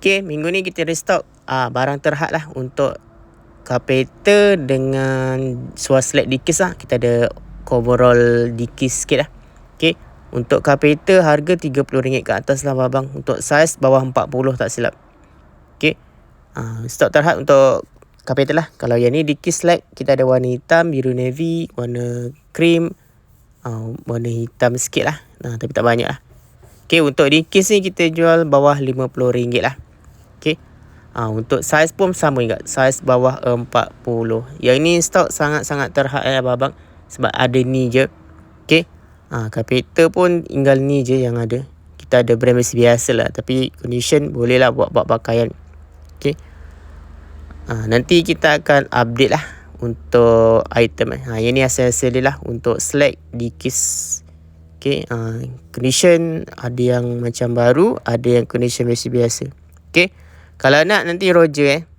Okay, minggu ni kita restock barang terhad lah untuk carpenter dengan Swaslab Dikis lah. Kita ada coverall Dikis sikit lah. Okay, untuk carpenter harga RM30 ke atas lah abang. Untuk saiz bawah 40 tak silap. Okay, stok terhad untuk carpenter lah. Kalau yang ni Dikis Slab, kita ada warna hitam, biru navy, warna cream, warna hitam sikit lah. Tapi tak banyak lah. Okay, untuk Dikis ni kita jual bawah RM50 lah. Okay, untuk saiz pun sama juga, saiz bawah 40. Yang ni stok sangat-sangat terhad abang, sebab ada ni je. Okay, carpenter pun tinggal ni je yang ada. Kita ada brand biasa lah, tapi condition boleh lah buat pakaian. Okay, nanti kita akan update lah untuk item. Yang ni hasil-hasil dia lah untuk Slab Dikis. Okay, condition ada yang macam baru, ada yang condition biasa. Okay, kalau nak nanti Roger